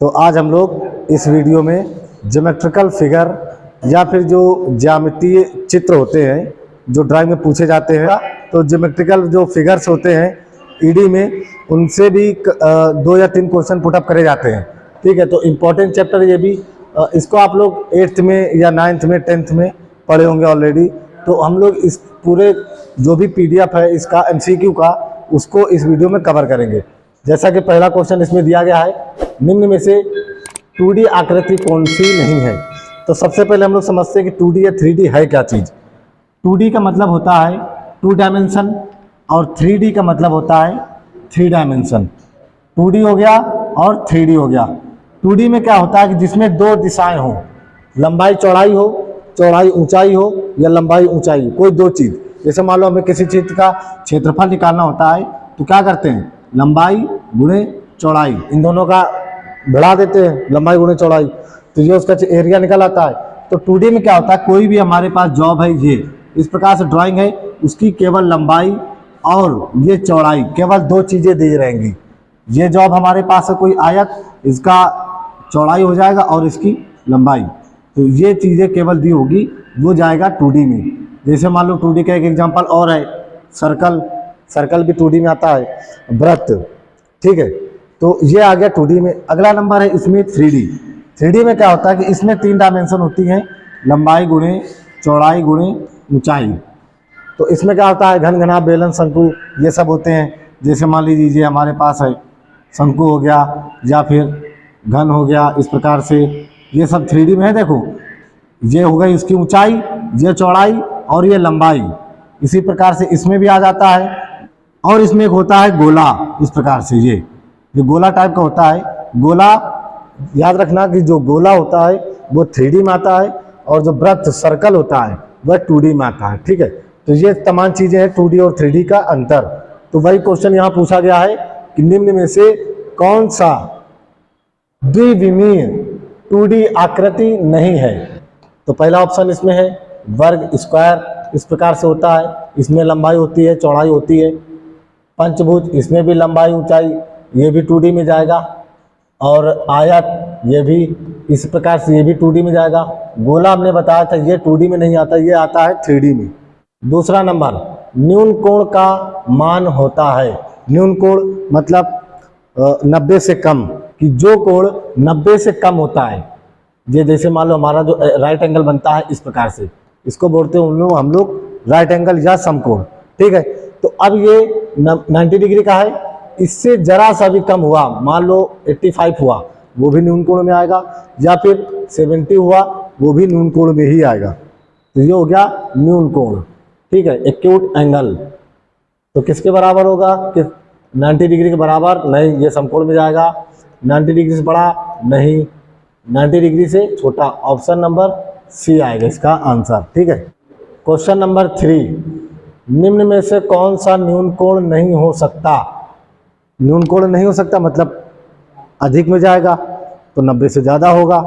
तो आज हम लोग इस वीडियो में ज्योमेट्रिकल फिगर या फिर जो ज्यामितीय चित्र होते हैं जो ड्राइंग में पूछे जाते हैं, तो ज्योमेट्रिकल जो फिगर्स होते हैं ईडी में, उनसे भी 2 या 3 क्वेश्चन पुटअप करे जाते हैं। ठीक है, तो इम्पोर्टेंट चैप्टर ये भी, इसको आप लोग 8th में या 9th में 10th में पढ़े होंगे ऑलरेडी। तो हम लोग इस पूरे जो भी PDF है इसका MCQ का, उसको इस वीडियो में कवर करेंगे। जैसा कि पहला क्वेश्चन इसमें दिया गया है, निम्न में से 2D आकृति कौन सी नहीं है। तो सबसे पहले हम लोग समझते हैं कि 2D या 3D है क्या चीज़। 2D का मतलब होता है 2 डायमेंशन और 3D का मतलब होता है 3 डायमेंशन। 2D हो गया और 3D हो गया। 2D में क्या होता है कि जिसमें 2 दिशाएं हों, लंबाई चौड़ाई हो, चौड़ाई ऊंचाई हो या लंबाई ऊंचाई, कोई 2 चीज़। जैसे मान लो हमें किसी क्षेत्र का क्षेत्रफल निकालना होता है तो क्या करते हैं, लंबाई गुणे चौड़ाई, इन दोनों का बढ़ा देते हैं, लंबाई गुणे चौड़ाई, तो ये उसका एरिया निकल आता है। तो 2D में क्या होता है, कोई भी हमारे पास जॉब है, ये इस प्रकार से ड्राइंग है, उसकी केवल लंबाई और ये चौड़ाई, केवल 2 चीज़ें दी रहेंगी। ये जॉब हमारे पास है कोई आयत, इसका चौड़ाई हो जाएगा और इसकी लंबाई, तो ये चीज़ें केवल दी होगी, वो जाएगा 2D में। जैसे मान लो 2D का एक एग्जांपल और है, सर्कल, सर्कल भी 2D में आता है, वृत्त। ठीक है, तो ये आ गया 2D में। अगला नंबर है इसमें 3D। 3D में क्या होता है कि इसमें 3 डायमेंशन होती हैं, लंबाई गुणे चौड़ाई गुणे ऊंचाई। तो इसमें क्या होता है, घन घना बेलन शंकु ये सब होते हैं। जैसे मान लीजिए हमारे पास है शंकु हो गया या फिर घन हो गया, इस प्रकार से ये सब 3D में है। देखो ये हो गई इसकी ऊंचाई, ये चौड़ाई और ये लंबाई। इसी प्रकार से इसमें भी आ जाता है। और इसमें एक होता है गोला, इस प्रकार से ये गोला टाइप का होता है। गोला याद रखना कि जो गोला होता है वो 3D में आता है और जो वृत्त सर्कल होता है वह 2D में आता है। ठीक है, तो ये तमाम चीज़ें हैं 2D और 3D का अंतर। तो वही क्वेश्चन यहाँ पूछा गया है कि निम्न में से कौन सा द्विविमीय 2D आकृति नहीं है। तो पहला ऑप्शन इसमें है वर्ग, स्क्वायर, इस प्रकार से होता है, इसमें लंबाई होती है चौड़ाई होती है। पंचभुज, इसमें भी लंबाई ऊंचाई, ये भी 2D में जाएगा। और आयत, ये भी इस प्रकार से, ये भी 2D में जाएगा। गोला हमने बताया था ये 2D में नहीं आता, ये आता है 3D में। दूसरा नंबर, न्यून कोण का मान होता है। न्यून कोण मतलब 90 से कम, कि जो कोण 90 से कम होता है, ये जैसे मान लो हमारा जो राइट एंगल बनता है इस प्रकार से, इसको बोलते हैं हम लोग राइट एंगल या समकोण। ठीक है, तो अब ये 90 डिग्री का है, इससे जरा सा भी कम हुआ, मान लो 85 हुआ, वो भी न्यून कोण में आएगा, या फिर 70 हुआ, वो भी न्यून कोण में ही आएगा। तो ये हो गया न्यून कोण। ठीक है, एक्यूट एंगल तो किसके बराबर होगा, कि 90 डिग्री के बराबर नहीं, ये समकोण में जाएगा। 90 डिग्री से बड़ा नहीं, 90 डिग्री से छोटा, ऑप्शन नंबर C आएगा इसका आंसर। ठीक है, क्वेश्चन नंबर 3, निम्न में से कौन सा न्यून कोण नहीं हो सकता। न्यून कोण नहीं हो सकता मतलब अधिक में जाएगा, तो 90 से ज़्यादा होगा।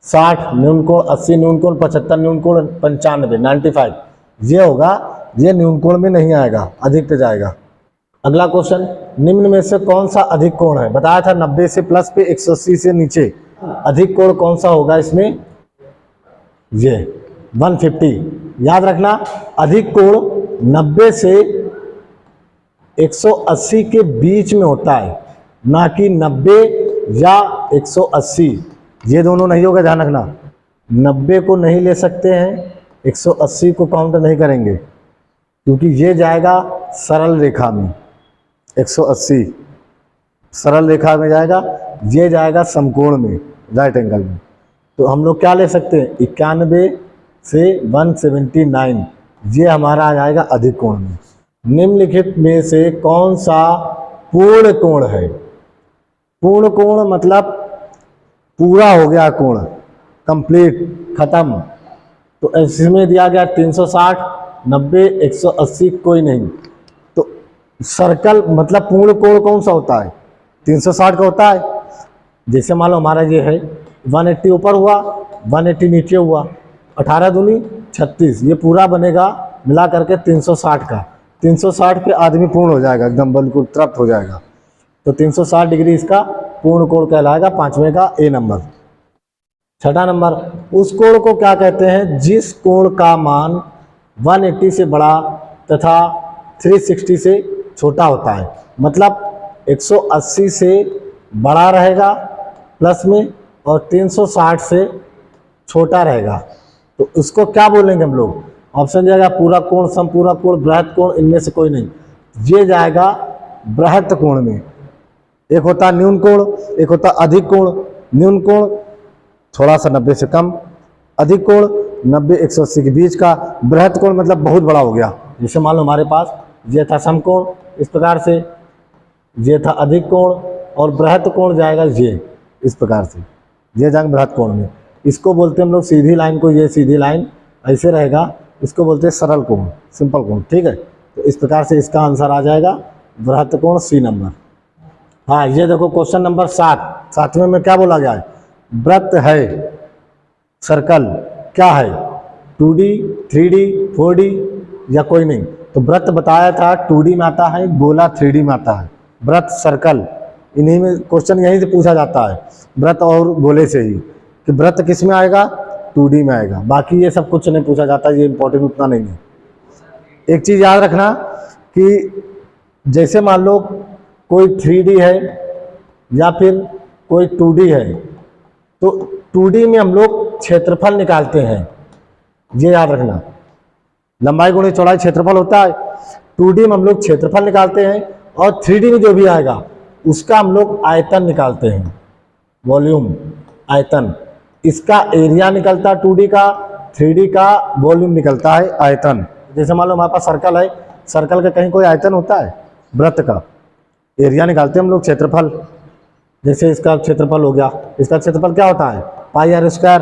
60 न्यून कोण, 80 न्यून कोण, 75 न्यून कोण, 95 95, ये होगा, ये न्यून कोण में नहीं आएगा, अधिक पे जाएगा। अगला क्वेश्चन, निम्न में से कौन सा अधिक कोण है। बताया था 90 से प्लस पे 180 से नीचे, अधिक कोण कौन सा होगा इसमें, ये 150। याद रखना, अधिक कोण 90 से 180 के बीच में होता है, ना कि 90 या 180, ये दोनों नहीं होगा, ध्यान रखना। 90 को नहीं ले सकते हैं, 180 को काउंट नहीं करेंगे, क्योंकि ये जाएगा सरल रेखा में, 180 सरल रेखा में जाएगा, ये जाएगा समकोण में, राइट एंगल में। तो हम लोग क्या ले सकते हैं, 91 से 179, ये हमारा आ जाएगा अधिक कोण में। निम्नलिखित में से कौन सा पूर्ण कोण है। पूर्ण कोण मतलब पूरा हो गया कोण, कंप्लीट, खत्म। तो इसमें दिया गया 360, 90, 180, कोई नहीं। तो सर्कल मतलब पूर्ण कोण कौन सा होता है, 360 का होता है। जैसे मान लो हमारा ये है 180 ऊपर हुआ, 180 नीचे हुआ, 18 दूनी 36, ये पूरा बनेगा मिला करके 360 का। 360 पे आदमी पूर्ण हो जाएगा, एकदम बिल्कुल तृप्त हो जाएगा। तो 360 डिग्री इसका पूर्ण कोण कहलाएगा, पांचवें का ए नंबर। छठा नंबर, उस कोण को क्या कहते हैं जिस कोण का मान 180 से बड़ा तथा 360 से छोटा होता है। मतलब 180 से बड़ा रहेगा प्लस में और 360 से छोटा रहेगा, तो उसको क्या बोलेंगे हम लोग? ऑप्शन जाएगा पूरा कोण, समपूरा कोण, बृहत कोण, इनमें से कोई नहीं। ये जाएगा बृहत कोण में। एक होता है न्यून कोण, एक होता है अधिक कोण। न्यून कोण थोड़ा सा 90 से कम, अधिक कोण 90 180 के बीच का, बृहत कोण मतलब बहुत बड़ा हो गया। जैसे मान लो हमारे पास ये था समकोण, इस प्रकार से ये था अधिक कोण, और बृहत कोण जाएगा ये इस प्रकार से, ये जाएगा बृहत कोण में। इसको बोलते हैं हम लोग सीधी लाइन को, ये सीधी लाइन ऐसे रहेगा, इसको बोलते हैं सरल कोण, सिंपल कोण। ठीक है, तो इस प्रकार से इसका आंसर आ जाएगा बृहत कोण, सी नंबर। हाँ, ये देखो क्वेश्चन नंबर 7, 7वें में क्या बोला गया है? वृत्त है, सर्कल क्या है? 2D, 3D, 4D या कोई नहीं? तो वृत्त बताया था 2D में आता है, गोला 3D में आता है। वृत्त, सर्कल, इन्हीं में क्वेश्चन यहीं से पूछा जाता है, वृत्त और गोले से ही, कि वृत्त किस में आएगा? 2D में आएगा। बाकी ये सब कुछ नहीं पूछा जाता, ये इंपॉर्टेंट उतना नहीं है। एक चीज़ याद रखना कि जैसे मान लो कोई 3D है या फिर कोई 2D है, तो 2D में हम लोग क्षेत्रफल निकालते हैं, ये याद रखना। लंबाई गुणे चौड़ाई क्षेत्रफल होता है, 2D में हम लोग क्षेत्रफल निकालते हैं, और 3D में जो भी आएगा उसका हम लोग आयतन निकालते हैं, वॉल्यूम, आयतन। इसका एरिया निकलता है 2D का, 3D का वॉल्यूम निकलता है आयतन। जैसे मान लो हमारे पास सर्कल है, सर्कल का कहीं कोई आयतन होता है? वृत्त का एरिया निकालते हैं हम लोग, क्षेत्रफल। जैसे इसका क्षेत्रफल हो गया, इसका क्षेत्रफल क्या होता है? पाई आर स्क्वायर,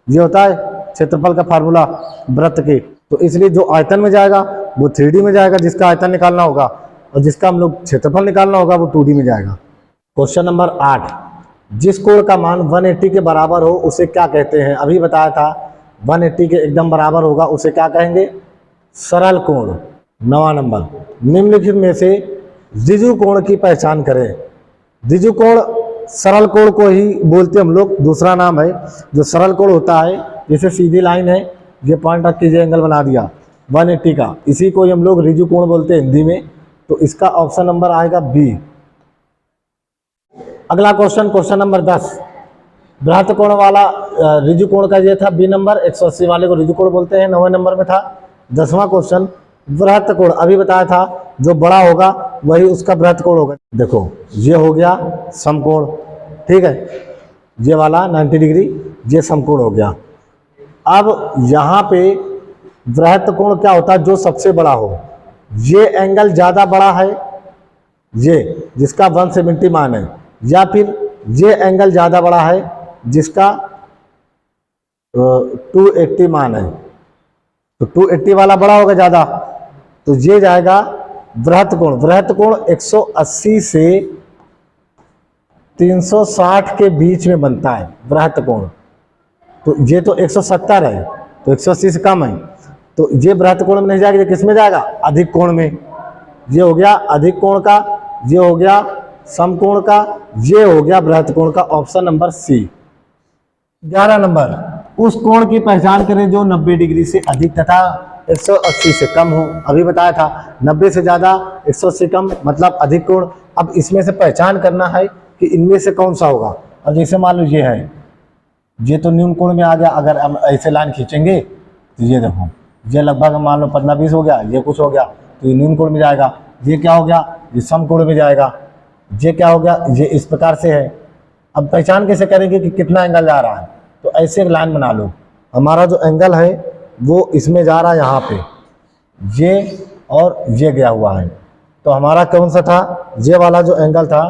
ये होता है क्षेत्रफल का फार्मूला वृत्त के। तो इसलिए जो आयतन में जाएगा वो 3D में जाएगा, जिसका आयतन निकालना होगा, और जिसका हम लोग क्षेत्रफल निकालना होगा वो 2D में जाएगा। क्वेश्चन नंबर 8, जिस कोण का मान 180 के बराबर हो उसे क्या कहते हैं? अभी बताया था 180 के एकदम बराबर होगा उसे क्या कहेंगे? सरल कोण। 9वां नंबर, निम्नलिखित में से द्विजु कोण की पहचान करें। द्विजु कोण सरल कोण को ही बोलते हम लोग, दूसरा नाम है जो सरल कोण होता है। जैसे सीधी लाइन है, ये पॉइंट रख के ये एंगल बना दिया 180 का, इसी को ही हम लोग ऋजु कोण बोलते हैं हिंदी में। तो इसका ऑप्शन नंबर आएगा बी। अगला क्वेश्चन, क्वेश्चन नंबर 10, बृहत कोण वाला ऋजु कोण का ये था बी नंबर, 180 वाले को ऋजु कोण बोलते हैं। 9वें नंबर में था 10वां क्वेश्चन, बृहत कोण। अभी बताया था जो बड़ा होगा वही उसका बृहत कोण होगा। देखो ये हो गया समकोण, ठीक है, ये वाला 90 डिग्री, ये समकोण हो गया। अब यहाँ पे बृहत कोण क्या होता है? जो सबसे बड़ा हो। ये एंगल ज़्यादा बड़ा है, ये जिसका 170 मान है, या फिर ये एंगल ज़्यादा बड़ा है जिसका 280 मान है। तो 280 वाला बड़ा होगा ज़्यादा, तो ये जाएगा बृहत कोण। बृहत कोण 180 से 360 के बीच में बनता है बृहत कोण। तो ये तो 170 है, तो 180 से कम है, तो ये बृहत कोण में नहीं जाएगा, ये किस में जाएगा? अधिक कोण में। ये हो गया अधिक कोण का, ये हो गया समकोण का, ये हो गया बृहत कोण का। Option number C. 11 नंबर, उस कोण की पहचान करें जो 90 डिग्री से अधिक तथा 180 से कम हो। अभी बताया था 90 से ज़्यादा, 180 कम, मतलब अधिक कोण। अब इसमें से पहचान करना है कि इनमें से कौन सा होगा। अब जैसे मान लो ये है, ये तो न्यून कोण में आ गया। अगर हम ऐसे लाइन खींचेंगे तो ये देखो, ये लगभग मान लो 15-20 हो गया, ये कुछ हो गया, तो ये न्यून कोण में जाएगा। ये क्या हो गया? ये समकोण में जाएगा। ये क्या हो गया? ये इस प्रकार से है। अब पहचान कैसे करेंगे कि कितना एंगल जा रहा है? तो ऐसे एक लाइन बना लो, हमारा जो एंगल है वो इसमें जा रहा है, यहाँ पे ये और ये गया हुआ है। तो हमारा कौन सा था? ये वाला जो एंगल था,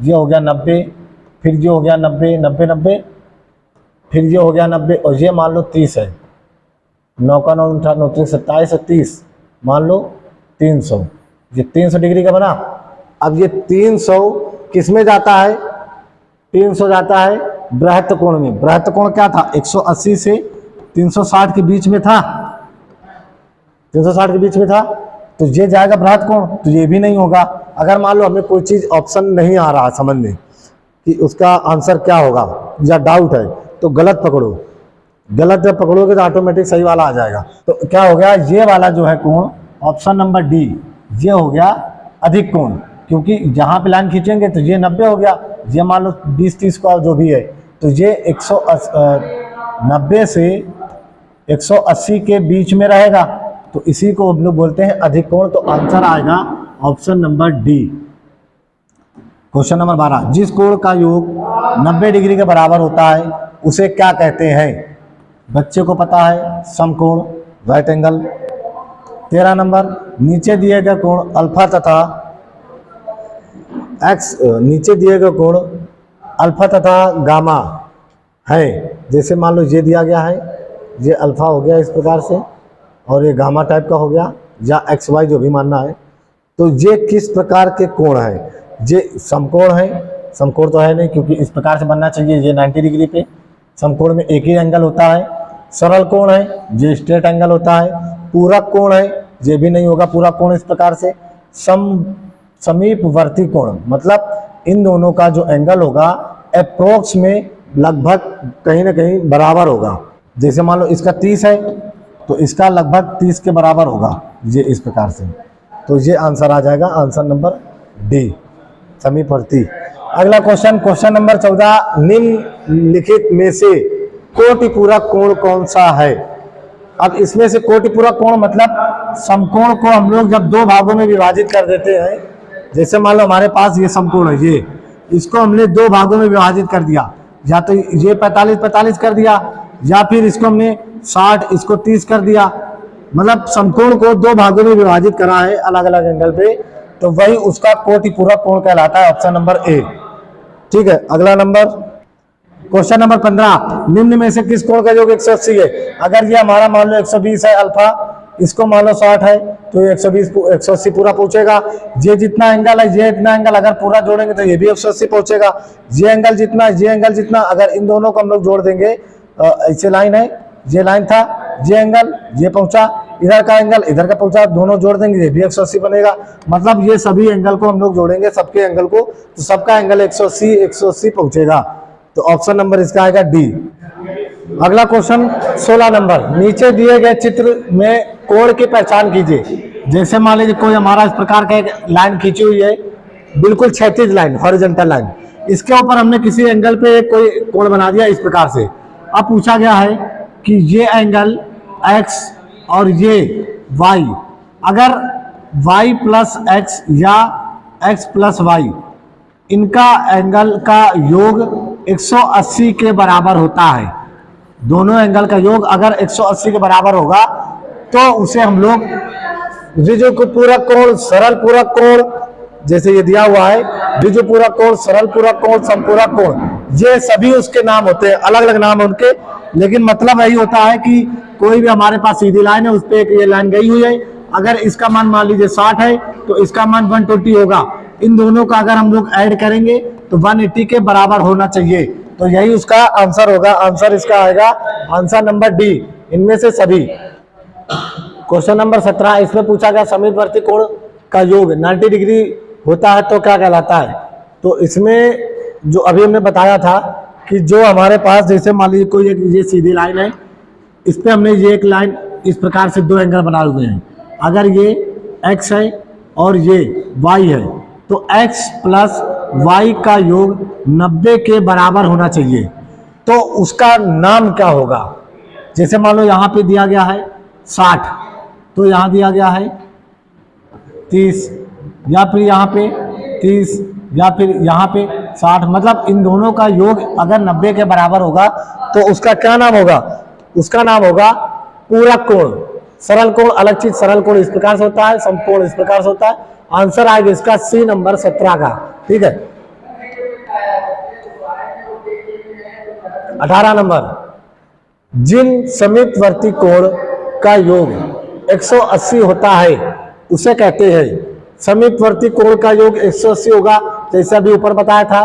ये हो गया 90, फिर ये हो गया 90, 90, 90, फिर ये हो गया 90, और ये मान लो 30 है। 9 का 9 था, 9 27 और 30, मान लो 300। ये 300 डिग्री का बना। अब ये 300 किस में जाता है? 300 जाता है बृहत कोण में। बृहत कोण क्या था? 180 से 360 के बीच में था, 360 के बीच में था, तो ये जाएगा बृहत कोण। तो ये भी नहीं होगा। अगर मान लो हमें कोई चीज़ ऑप्शन नहीं आ रहा समझ में, कि उसका आंसर क्या होगा या डाउट है तो गलत पकड़ो, गलत जब पकड़ोगे तो ऑटोमेटिक सही वाला आ जाएगा। तो क्या हो गया, ये वाला जो है कोण, ऑप्शन नंबर डी, ये हो गया अधिक कोण, क्योंकि जहां पे लाइन खींचेंगे तो ये 90 हो गया, ये मान लो 20-30 का जो भी है, तो ये 90 से 180 के बीच में रहेगा, तो इसी को हम लोग बोलते हैं अधिक कोण। तो आंसर आएगा option number D. Question number 12, जिस कोण का योग 90 डिग्री के बराबर होता है उसे क्या कहते हैं? बच्चे को पता है, समकोण, राइट एंगल। 13 नंबर, नीचे दिए गए कोण अल्फा तथा एक्स, नीचे दिए गए कोण अल्फा तथा गामा है, जैसे मान लो ये दिया गया है, ये अल्फा हो गया इस प्रकार से और ये गामा टाइप का हो गया, या एक्स वाई जो भी मानना है, तो ये किस प्रकार के कोण है? ये समकोण है, समकोण तो है नहीं क्योंकि इस प्रकार से बनना चाहिए, ये 90 डिग्री पे, समकोण में एक ही एंगल होता है। सरल कोण है, ये स्ट्रेट एंगल होता है। पूरक कोण है, ये भी नहीं होगा पूरा कोण इस प्रकार से। समीपवर्ती कोण, मतलब इन दोनों का जो एंगल होगा अप्रोक्स में लगभग कहीं ना कहीं बराबर होगा, जैसे मान लो इसका 30 है तो इसका लगभग 30 के बराबर होगा, ये इस प्रकार से। तो ये आंसर आ जाएगा, आंसर नंबर डी, समीपवर्ती। अगला क्वेश्चन, क्वेश्चन नंबर 14, निम्नलिखित में से कोटिपूरक कोण कौन सा है? अब इसमें से कोटिपूरक कोण मतलब समकोण को हम लोग जब दो भागों में विभाजित कर देते हैं, जैसे मान लो हमारे पास ये समकोण है, ये इसको हमने दो भागों में विभाजित कर दिया, या तो ये 45-45 कर दिया, या फिर इसको हमने 60, इसको 30 कर दिया, मतलब समकोण को दो भागों में विभाजित करा है अलग अलग एंगल पे, तो वही उसका कोटिपूरक कोण कहलाता है, ऑप्शन नंबर ए। ठीक है, अगला नंबर, क्वेश्चन नंबर 15, निम्न में से किस कोण का योग 180 है? अगर ये हमारा मान लो 120 है अल्फा, इसको मान लो 60 है, तो ये 180 पूरा पहुंचेगा। ये जितना एंगल है, ये इतना एंगल अगर पूरा जोड़ेंगे तो ये भी 180 पहुंचेगा। ये एंगल जितना, ये एंगल जितना, अगर इन दोनों को हम लोग जोड़ देंगे, ऐसे लाइन है, ये लाइन था, ये एंगल ये पहुंचा, इधर का एंगल इधर का पहुंचा, दोनों जोड़ देंगे ये भी 180 बनेगा। मतलब ये सभी एंगल को हम लोग जोड़ेंगे, सबके एंगल को, तो सबका एंगल 180 पहुंचेगा। तो ऑप्शन नंबर इसका आएगा डी। अगला क्वेश्चन 16 नंबर, नीचे दिए गए चित्र में कोण की पहचान कीजिए। जैसे मान लीजिए कोई हमारा इस प्रकार का एक लाइन खींची हुई है, बिल्कुल क्षैतिज लाइन, हॉरिजॉन्टल लाइन, इसके ऊपर हमने किसी एंगल पे कोई कोण बना दिया इस प्रकार से। अब पूछा गया है कि ये एंगल x और ये y, अगर y प्लस x या x प्लस y, इनका एंगल का योग 180 के बराबर होता है, दोनों एंगल का योग अगर 180 के बराबर होगा तो उसे हम लोग द्विजुपूरक कोण, सरल पूरक कोण, जैसे ये दिया हुआ है, द्विजुपूरक कोण, सरल पूरक कोण, समपूरक कोण, ये सभी उसके नाम होते हैं, अलग अलग नाम है उनके, लेकिन मतलब यही होता है कि कोई भी हमारे पास सीधी लाइन है, उस पर एक ये लाइन गई हुई है, अगर इसका मान मान लीजिए 60 है तो इसका मान 120 होगा, इन दोनों का अगर हम लोग ऐड करेंगे तो 180 के बराबर होना चाहिए, तो यही उसका आंसर होगा। आंसर इसका आएगा आंसर नंबर डी, इनमें से सभी। क्वेश्चन नंबर 17, इसमें पूछा गया समीपवर्ती कोण का योग 90 डिग्री होता है तो क्या कहलाता है? तो इसमें जो अभी हमने बताया था कि जो हमारे पास, जैसे मान लीजिए कोई एक ये सीधी लाइन है, इस पर हमने ये एक लाइन इस प्रकार से दो एंगल बनाए हुए हैं, अगर ये x है और ये y है तो x प्लस y का योग 90 के बराबर होना चाहिए, तो उसका नाम क्या होगा? जैसे मान लो यहाँ पे दिया गया है 60, तो यहाँ दिया गया है 30, या फिर यहाँ पे 30, या फिर यहाँ पे 60, मतलब इन दोनों का योग अगर 90 के बराबर होगा तो उसका क्या नाम होगा? उसका नाम होगा पूरक कोण। सरल कोण अलग चीज, सरल कोण इस प्रकार से होता है, समकोण इस प्रकार से होता है। आंसर आएगा इसका सी नंबर 17 का। ठीक है, 18 नंबर, जिन समीपवर्ती कोण का योग 180 होता है उसे कहते हैं। समीपवर्ती कोण का योग 180 होगा, जैसे अभी ऊपर बताया था,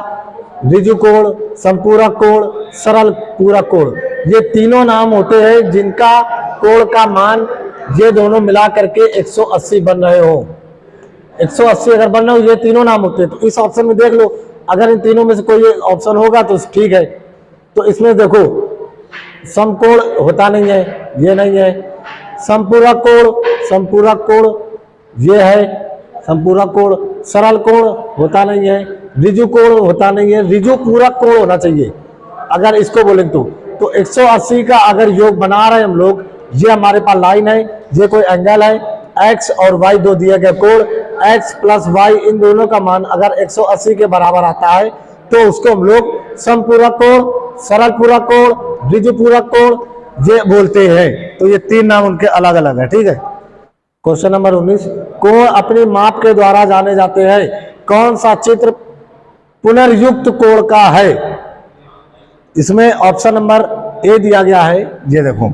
द्विजु कोण, संपूरक कोण, सरल पूरक कोण, ये तीनों नाम होते हैं जिनका कोण का मान ये दोनों मिला करके 180 बन रहे हो। 180 अगर बन रहे हो, ये तीनों नाम होते हैं। तो इस ऑप्शन में देख लो, अगर इन तीनों में से कोई एक ऑप्शन होगा तो ठीक है। तो इसमें देखो समकोण होता नहीं है, ये नहीं है। समपूरक कोण ये है, समपूरक कोण। सरल कोण होता नहीं है, ऋजु कोण होता नहीं है, ऋजु पूरक कोण होना चाहिए अगर इसको बोलेंगे तो 180 का अगर योग बना रहे हैं हम लोग, ये हमारे पास लाइन है, ये कोई एंगल है, x और y दो दिए गए कोण, x प्लस y इन दोनों का मान अगर 180 के बराबर आता है तो उसको हम लोग समपूरक कोण, सरल पूरक कोण, ऋजु पूरक कोण ये बोलते हैं। तो ये तीन नाम उनके अलग अलग है, ठीक है। क्वेश्चन नंबर 19, कोण अपनी माप के द्वारा जाने जाते हैं, कौन सा चित्र पुनर्युक्त कोण का है? इसमें ऑप्शन नंबर ए दिया गया है, ये देखो।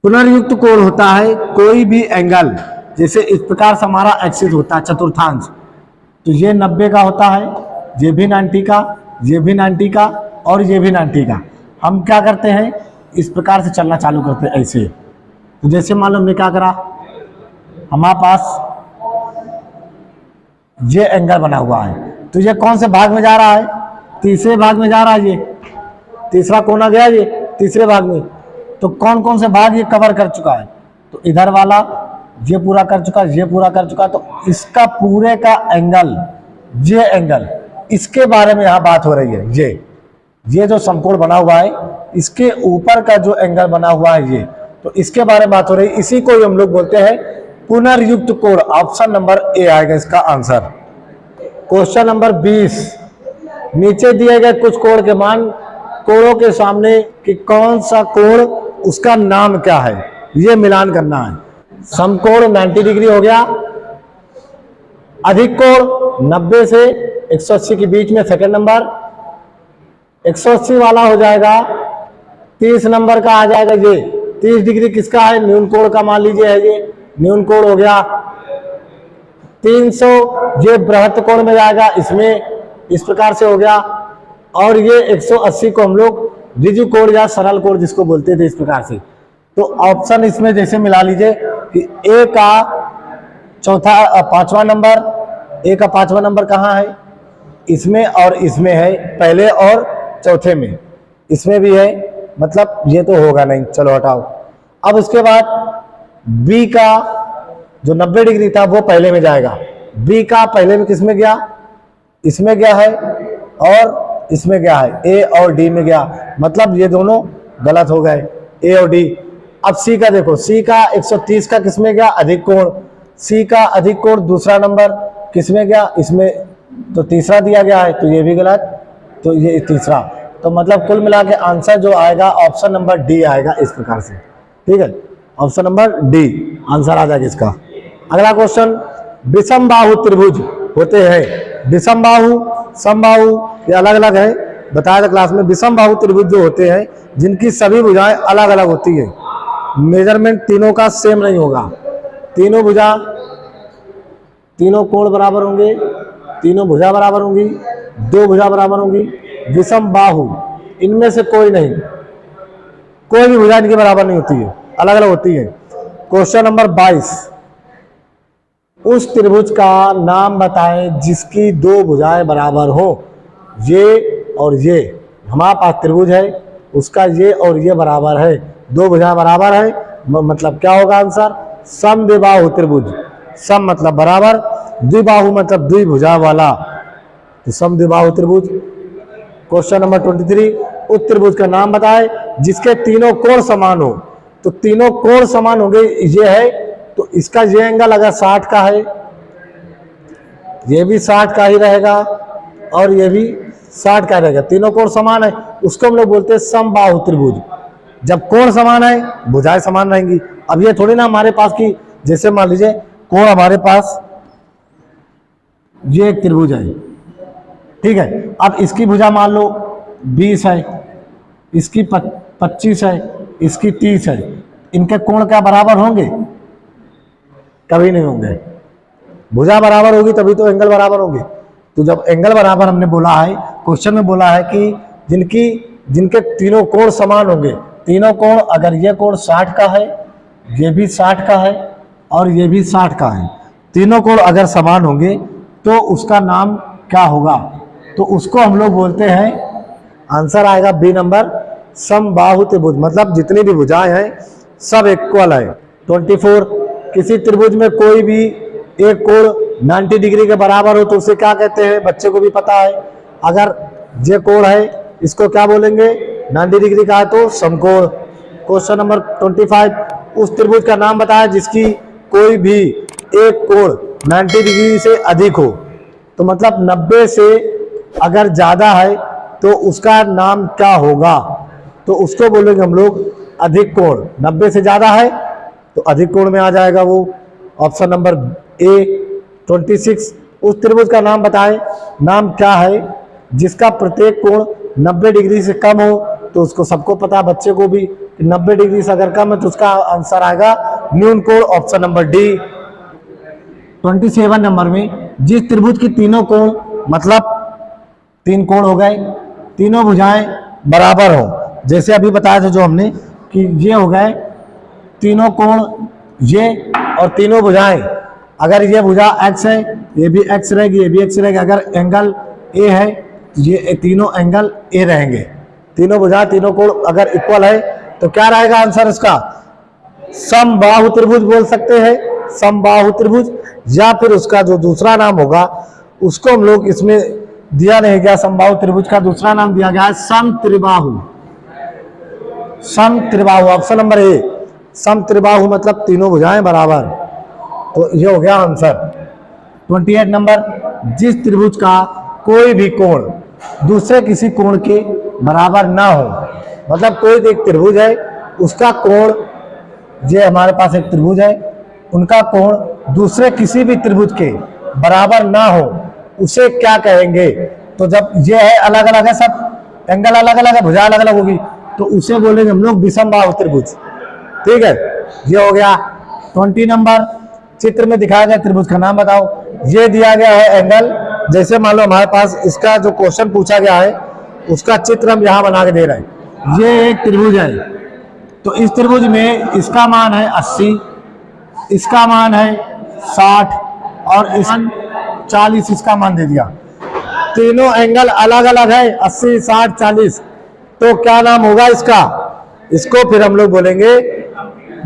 पुनर्युक्त कोण होता है कोई भी एंगल, जैसे इस प्रकार से हमारा एक्सिस होता है चतुर्थांश, तो ये 90 का होता है, ये भी 90 का, ये भी 90 का और ये भी 90 का। हम क्या करते हैं, इस प्रकार से चलना चालू करते हैं ऐसे। तो जैसे मान लो हमने क्या करा, हमारे पास ये एंगल बना हुआ है, तो ये कौन से भाग में जा रहा है? तीसरे भाग में जा रहा है। ये तीसरा कोना गया, ये तीसरे भाग में। तो कौन कौन से भाग ये कवर कर चुका है? तो इधर वाला ये पूरा कर चुका, ये पूरा कर चुका। तो इसका पूरे का एंगल, ये एंगल, इसके बारे में यहाँ बात हो रही है। ये जो समकोण बना हुआ है, इसके ऊपर का जो एंगल बना हुआ है ये, तो इसके बारे में बात हो रही है। इसी को हम लोग बोलते हैं पुनर्युक्त कोण। ऑप्शन नंबर ए आएगा इसका आंसर। क्वेश्चन नंबर 20, नीचे दिए गए कुछ कोण के मान कोणों के सामने कि कौन सा कोण उसका नाम क्या है, ये मिलान करना है। समकोण 90 डिग्री हो गया, अधिक कोण 90 से 180 के बीच में सेकंड नंबर, 180 वाला हो जाएगा 30 नंबर का आ जाएगा। ये 30 डिग्री किसका है? न्यून कोण का मान लीजिए है, ये न्यून कोण हो गया। 300 ये बृहत कोण में जाएगा, इसमें इस प्रकार से हो गया। और ये 180 को हम लोग ऋजु कोण या सरल कोण जिसको बोलते थे, इस प्रकार से। तो ऑप्शन इसमें जैसे मिला लीजिए कि ए का पांचवा नंबर, ए का पांचवा नंबर कहाँ है? इसमें और इसमें है, पहले और चौथे में, इसमें भी है, मतलब ये तो होगा नहीं, चलो हटाओ। अब उसके बाद बी का जो 90 डिग्री था वो पहले में जाएगा। बी का पहले में किस में गया? इसमें गया है और इसमें गया है, ए और डी में गया, मतलब ये दोनों गलत हो गए, ए और डी। अब सी का देखो, सी का 130 का किस में गया? अधिक कोण। सी का अधिक कोण दूसरा नंबर किस में गया? इसमें, तो तीसरा दिया गया है, तो ये भी गलत, तो ये तीसरा। तो मतलब कुल मिला के आंसर जो आएगा ऑप्शन नंबर डी आएगा, इस प्रकार से, ठीक है। ऑप्शन नंबर डी आंसर आ जाएगा इसका। अगला क्वेश्चन, विषम बाहु त्रिभुज होते हैं, विषम बाहु, समबाहु, ये अलग अलग है, बताया था क्लास में। विषम बाहु त्रिभुज जो होते हैं जिनकी सभी भुजाएं अलग अलग होती है, मेजरमेंट तीनों का सेम नहीं होगा, तीनों भुजा, तीनों कोण बराबर होंगे, तीनों भुजा बराबर होंगी, दो भुजा बराबर होंगी। विषम बाहु इनमें से कोई नहीं, कोई भी भुजा इनके बराबर नहीं होती है, अलग अलग होती है। क्वेश्चन नंबर 22, उस त्रिभुज का नाम बताएं जिसकी दो भुजाएं बराबर हो। ये और ये, हमारे पास त्रिभुज है, उसका ये और ये बराबर है, दो भुजाएं बराबर है, मतलब क्या होगा आंसर? समद्विबाहु त्रिभुज। सम मतलब बराबर, द्विबाहु मतलब द्विभुजा वाला, तो समद्विबाहु त्रिभुज। क्वेश्चन नंबर 23, उस त्रिभुज का नाम बताएं जिसके तीनों कोण समान हो। तो तीनों कोण समान होंगे, ये है, तो इसका ये एंगल अगर 60 का है, ये भी 60 का ही रहेगा और ये भी 60 का रहेगा, तीनों कोण समान है, उसको हम लोग बोलते हैं समबाहु त्रिभुज। जब कोण समान है, भुजाएं समान रहेंगी। अब ये थोड़ी ना हमारे पास की, जैसे मान लीजिए कोण हमारे पास ये एक त्रिभुज है, ठीक है। अब इसकी भुजा मान लो 20 है, इसकी 25 है, इसकी 30 है, इनके कोण क्या बराबर होंगे? कभी नहीं होंगे। भुजा बराबर होगी तभी तो एंगल बराबर होंगे। तो जब एंगल बराबर हमने बोला है, क्वेश्चन में बोला है कि जिनके तीनों कोण समान होंगे, तीनों कोण, अगर ये कोण 60 का है, ये भी 60 का है और ये भी 60 का है, तीनों कोण अगर समान होंगे तो उसका नाम क्या होगा, तो उसको हम लोग बोलते हैं, आंसर आएगा बी नंबर, समबाहु त्रिभुज। मतलब जितनी भी भुजाएं हैं सब इक्वल है। 24, किसी त्रिभुज में कोई भी एक कोण 90 डिग्री के बराबर हो तो उसे क्या कहते हैं, बच्चे को भी पता है। अगर ये कोण है इसको क्या बोलेंगे, 90 डिग्री का है तो समकोण। क्वेश्चन नंबर 25, उस त्रिभुज का नाम बताया जिसकी कोई भी एक कोण 90 डिग्री से अधिक हो। तो मतलब 90 से अगर ज्यादा है तो उसका नाम क्या होगा, तो उसको बोलेंगे हम लोग अधिक कोण। 90 से ज्यादा है तो अधिक कोण में आ जाएगा वो, ऑप्शन नंबर ए। 26, उस त्रिभुज का नाम बताएं, नाम क्या है जिसका प्रत्येक कोण 90 डिग्री से कम हो, तो उसको सबको पता है, बच्चे को भी, कि 90 डिग्री से अगर कम है तो उसका आंसर आएगा न्यून कोण, ऑप्शन नंबर डी। 27 नंबर में, जिस त्रिभुज की तीनों कोण, मतलब 3 कोण हो गए, तीनों भुजाएं बराबर हो, जैसे अभी बताया था जो हमने कि ये हो गए तीनों कोण, ये और तीनों भुजाएं, अगर ये भुजा x है ये भी x रहेगी, ये भी x रहेगी। अगर एंगल a है ये तीनों एंगल a रहेंगे। तीनों भुजा तीनों कोण अगर इक्वल है तो क्या रहेगा आंसर इसका, समबाहु त्रिभुज बोल सकते हैं, समबाहु त्रिभुज। या फिर उसका जो दूसरा नाम होगा उसको हम लोग इसमें दिया नहीं गया, समबाहु त्रिभुज का दूसरा नाम दिया गया है समत्रिबाहु। समत्रिबाहु, ऑप्शन नंबर ए, समत्रिबाहु मतलब तीनों भुजाएं बराबर। तो ये हो गया आंसर। 28 नंबर, जिस त्रिभुज का कोई भी कोण दूसरे किसी कोण के बराबर ना हो, मतलब कोई एक त्रिभुज है उसका कोण, ये हमारे पास एक त्रिभुज है, उनका कोण दूसरे किसी भी त्रिभुज के बराबर ना हो, उसे क्या कहेंगे। तो जब ये है अलग अलग है, सब एंगल अलग अलग है, भुजा अलग अलग होगी, तो उसे बोलेंगे हम लोग विषमबाहु त्रिभुज। ठीक है, ये हो गया। 20 नंबर, चित्र में दिखाया गया त्रिभुज का नाम बताओ। ये दिया गया है एंगल, जैसे मान लो हमारे पास इसका जो क्वेश्चन पूछा गया है उसका चित्र हम यहाँ बना के दे रहे हैं। ये एक त्रिभुज है, तो इस त्रिभुज में इसका मान है 80, इसका मान है 60 और इस 40, इसका मान दे दिया। तीनों एंगल अलग अलग है, 80, 60, 40, तो क्या नाम होगा इसका, इसको फिर हम लोग बोलेंगे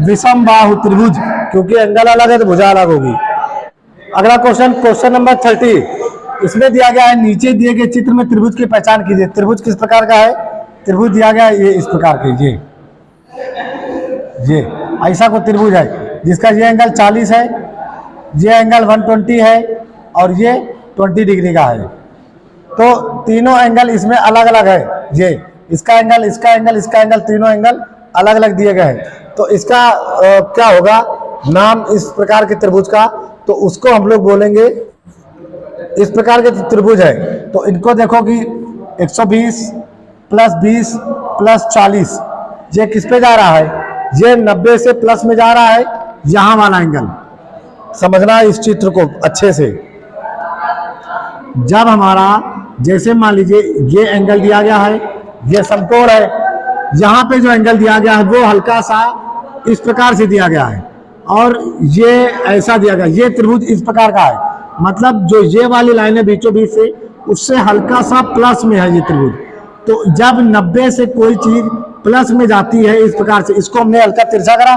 विषमबाहु त्रिभुज, क्योंकि एंगल अलग है तो भुजा अलग होगी। अगला क्वेश्चन, क्वेश्चन नंबर 30, इसमें दिया गया है नीचे दिए गए चित्र में त्रिभुज की पहचान कीजिए। त्रिभुज किस प्रकार का है, त्रिभुज दिया गया है ये इस प्रकार के, ये ऐसा कोई त्रिभुज है जिसका ये एंगल 40 है, ये एंगल 120 है और ये 20 डिग्री का है। तो तीनों एंगल इसमें अलग अलग है, ये इसका एंगल, इसका एंगल, इसका एंगल, तीनों एंगल अलग अलग दिए गए हैं। तो इसका क्या होगा नाम इस प्रकार के त्रिभुज का, तो उसको हम लोग बोलेंगे, इस प्रकार के त्रिभुज है तो इनको देखो कि 120 + 20 + 40, ये किस पे जा रहा है, ये 90 से प्लस में जा रहा है, यहां वाला एंगल समझना इस चित्र को अच्छे से। जब हमारा जैसे मान लीजिए ये एंगल दिया गया है, ये समकोण है, यहाँ पे जो एंगल दिया गया है वो हल्का सा इस प्रकार से दिया गया है और ये ऐसा दिया गया, ये त्रिभुज इस प्रकार का है, मतलब जो ये वाली लाइन है बीचों बीच से उससे हल्का सा प्लस में है ये त्रिभुज। तो जब 90 से कोई चीज प्लस में जाती है इस प्रकार से, इसको हमने हल्का तिरछा करा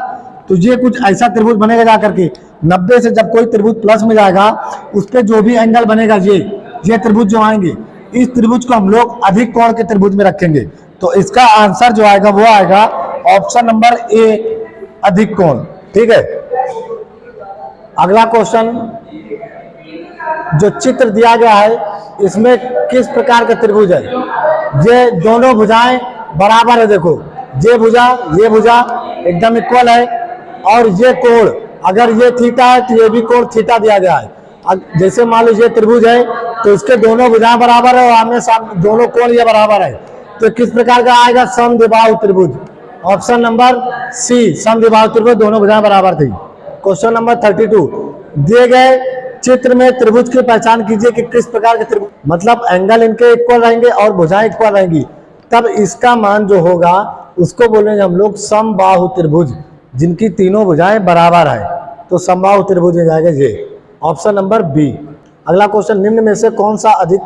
तो ये कुछ ऐसा त्रिभुज बनेगा जा करके। 90 से जब कोई त्रिभुज प्लस में जाएगा उस पर जो भी एंगल बनेगा, ये त्रिभुज जो आएंगे, इस त्रिभुज को हम लोग अधिक कोण के त्रिभुज में रखेंगे। तो इसका आंसर जो आएगा वो आएगा ऑप्शन नंबर ए, अधिक कोण। ठीक है, अगला क्वेश्चन, जो चित्र दिया गया है इसमें किस प्रकार का त्रिभुज है, ये दोनों भुजाएं बराबर है, देखो ये भुजा एकदम इक्वल है और ये कोण, अगर ये थीटा है तो ये भी कोण थीटा दिया गया है। जैसे मान लो ये त्रिभुज है तो इसके दोनों भुजाएं बराबर है और आमने सामने दोनों कोण ये बराबर है, तो किस प्रकार का आएगा, समद्विबाहु त्रिभुज। ऑप्शन नंबर सी, समद्विबाहु त्रिभुज, दोनों भुजाएं बराबर थी। क्वेश्चन नंबर 32, दिए गए चित्र में त्रिभुज की पहचान कीजिए कि किस प्रकार के त्रिभुज, मतलब एंगल इनके इक्वल रहेंगे और भुजाएं इक्वल रहेंगी, तब इसका मान जो होगा उसको बोलेंगे हम लोग समबाहु त्रिभुज, जिनकी तीनों भुजाएं बराबर है। तो समबाहु त्रिभुज में जाएगा ये, ऑप्शन नंबर बी। अगला क्वेश्चन, निम्न में से कौन सा अधिक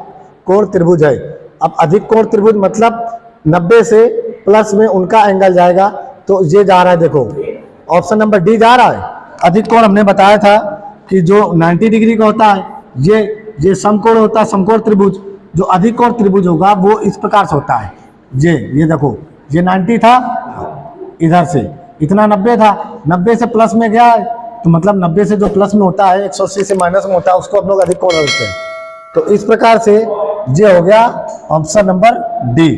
कोण त्रिभुज है? अब अधिक कोण त्रिभुज मतलब 90 से प्लस में उनका एंगल जाएगा, तो ये जा रहा है, देखो ऑप्शन नंबर डी जा रहा है। अधिक कोण हमने बताया था कि जो 90 डिग्री का होता है, ये समकोण होता है, समकोण त्रिभुज। जो अधिक कोण त्रिभुज होगा वो इस प्रकार से होता है, ये देखो, ये 90 था, इधर से इतना 90 था, 90 से प्लस में गया है, तो मतलब 90 से जो प्लस में होता है, 180 से माइनस में होता है, उसको हम लोग अधिक कोण बोलते हैं। तो इस प्रकार से ये हो गया ऑप्शन नंबर डी।